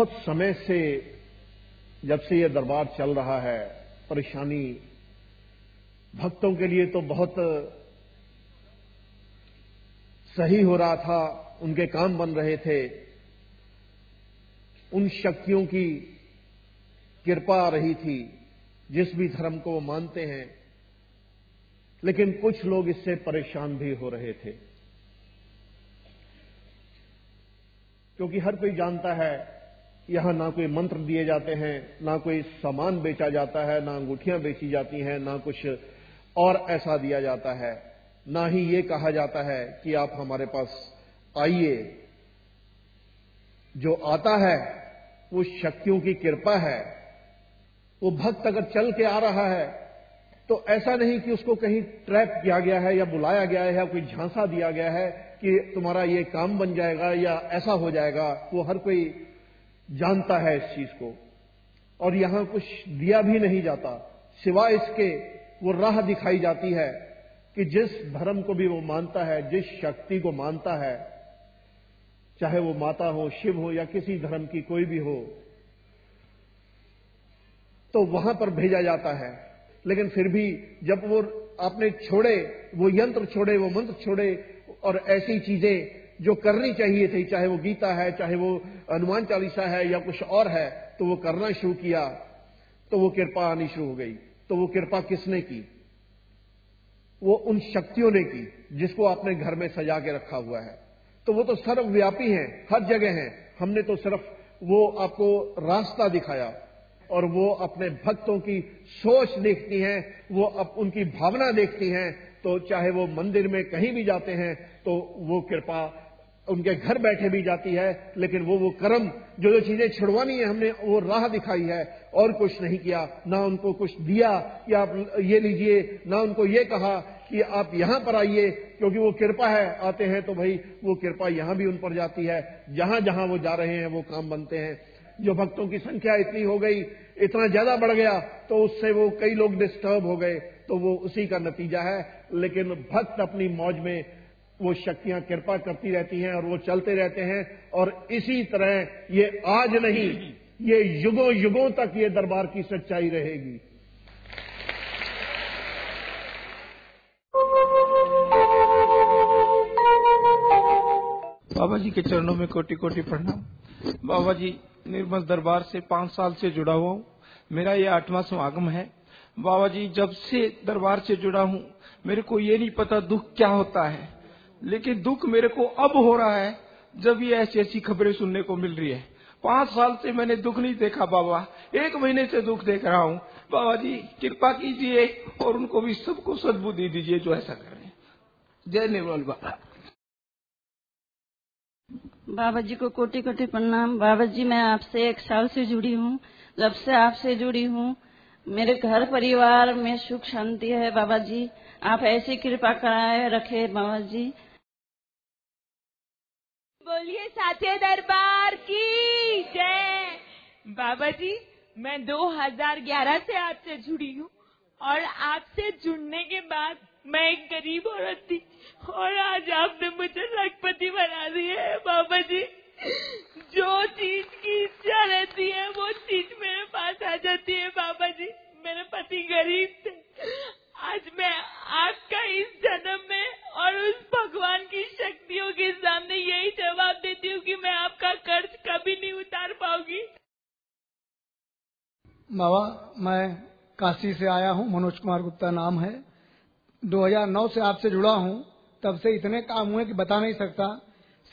बहुत समय से जब से ये दरबार चल रहा है, परेशानी भक्तों के लिए तो बहुत सही हो रहा था, उनके काम बन रहे थे, उन शक्तियों की कृपा आ रही थी जिस भी धर्म को वो मानते हैं, लेकिन कुछ लोग इससे परेशान भी हो रहे थे, क्योंकि हर कोई जानता है यहां ना कोई मंत्र दिए जाते हैं, ना कोई सामान बेचा जाता है, ना अंगूठियां बेची जाती हैं, ना कुछ और ऐसा दिया जाता है, ना ही ये कहा जाता है कि आप हमारे पास आइए। जो आता है वो शक्तियों की कृपा है। वो भक्त अगर चल के आ रहा है तो ऐसा नहीं कि उसको कहीं ट्रैप किया गया है या बुलाया गया है या कोई झांसा दिया गया है कि तुम्हारा ये काम बन जाएगा या ऐसा हो जाएगा। वो हर कोई जानता है इस चीज को, और यहां कुछ दिया भी नहीं जाता, सिवाय इसके वो राह दिखाई जाती है कि जिस धर्म को भी वो मानता है, जिस शक्ति को मानता है, चाहे वो माता हो, शिव हो या किसी धर्म की कोई भी हो, तो वहां पर भेजा जाता है। लेकिन फिर भी जब वो आपने छोड़े, वो यंत्र छोड़े, वो मंत्र छोड़े और ऐसी चीजें जो करनी चाहिए थी, चाहे वो गीता है, चाहे वो हनुमान चालीसा है या कुछ और है, तो वो करना शुरू किया, तो वो कृपा आनी शुरू हो गई। तो वो कृपा किसने की? वो उन शक्तियों ने की जिसको आपने घर में सजा के रखा हुआ है। तो वो तो सर्वव्यापी हैं, हर जगह हैं। हमने तो सिर्फ वो आपको रास्ता दिखाया, और वो अपने भक्तों की सोच देखती हैं, वो अब उनकी भावना देखती हैं। तो चाहे वो मंदिर में कहीं भी जाते हैं तो वो कृपा उनके घर बैठे भी जाती है, लेकिन वो कर्म जो चीजें छुड़वानी है, हमने वो राह दिखाई है और कुछ नहीं किया। ना उनको कुछ दिया कि आप ये लीजिए, ना उनको ये कहा कि आप यहां पर आइए, क्योंकि वो कृपा है। आते हैं तो भाई वो कृपा यहां भी उन पर जाती है, जहां जहां वो जा रहे हैं वो काम बनते हैं। जो भक्तों की संख्या इतनी हो गई, इतना ज्यादा बढ़ गया, तो उससे वो कई लोग डिस्टर्ब हो गए, तो वो उसी का नतीजा है। लेकिन भक्त अपनी मौज में वो शक्तियां कृपा करती रहती हैं और वो चलते रहते हैं, और इसी तरह ये आज नहीं, ये युगों युगों तक ये दरबार की सच्चाई रहेगी। बाबा जी के चरणों में कोटि कोटि प्रणाम। बाबा जी, निर्मल दरबार से 5 साल से जुड़ा हुआ हूँ। मेरा ये 8वां समागम है। बाबा जी, जब से दरबार से जुड़ा हूँ, मेरे को ये नहीं पता दुख क्या होता है, लेकिन दुख मेरे को अब हो रहा है जब ये ऐसी ऐसी खबरें सुनने को मिल रही है। 5 साल से मैंने दुख नहीं देखा बाबा, 1 महीने से दुख देख रहा हूँ। बाबा जी कृपा कीजिए और उनको भी सबको सद्बुद्धि दीजिए जो ऐसा कर रहे हैं। जय निर्मल बाबा। बाबा जी को कोटि कोटि प्रणाम। बाबा जी, मैं आपसे 1 साल से जुड़ी हूँ। जब से आपसे जुड़ी हूँ, मेरे घर परिवार में सुख शांति है। बाबा जी, आप ऐसी कृपा कराए रखे बाबा जी। बोलिए साचे दरबार की जय। बाबा जी, मैं 2011 से आपसे जुड़ी हूँ, और आपसे जुड़ने के बाद मैं एक गरीब औरत थी, और आज आपने मुझे लखपति बना दिया है। बाबा जी, जो चीज की इच्छा रहती है वो चीज मेरे पास आ जाती है। बाबा जी, मेरे पति गरीब थे, आज मैं आपका इस जन्म में और उस भगवान की शक्तियों के सामने यही जवाब देती हूँ कि मैं आपका कर्ज कभी नहीं उतार पाऊंगी। बाबा, मैं काशी से आया हूँ, मनोज कुमार गुप्ता नाम है। 2009 से आपसे जुड़ा हूँ। तब से इतने काम हुए कि बता नहीं सकता।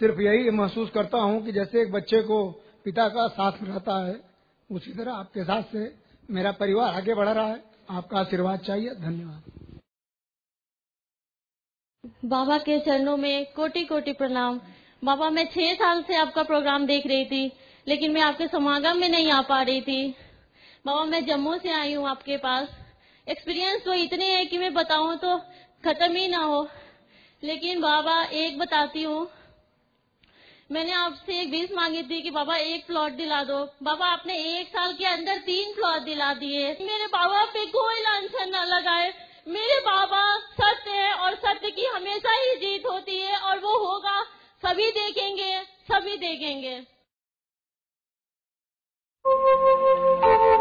सिर्फ यही महसूस करता हूँ कि जैसे एक बच्चे को पिता का साथ रहता है, उसी तरह आपके साथ से मेरा परिवार आगे बढ़ रहा है। आपका आशीर्वाद चाहिए। धन्यवाद। बाबा के चरणों में कोटि कोटि प्रणाम। बाबा, मैं 6 साल से आपका प्रोग्राम देख रही थी, लेकिन मैं आपके समागम में नहीं आ पा रही थी। बाबा, मैं जम्मू से आई हूँ आपके पास। एक्सपीरियंस तो इतने हैं कि मैं बताऊं तो खत्म ही ना हो, लेकिन बाबा एक बताती हूँ। मैंने आपसे एक विश मांगी थी कि बाबा 1 प्लॉट दिला दो। बाबा, आपने 1 साल के अंदर 3 प्लॉट दिला दिए। मेरे बाबा पे कोई लांछन न लगाए। मेरे बाबा सत्य है, और सत्य की हमेशा ही जीत होती है, और वो होगा। सभी देखेंगे, सभी देखेंगे। है।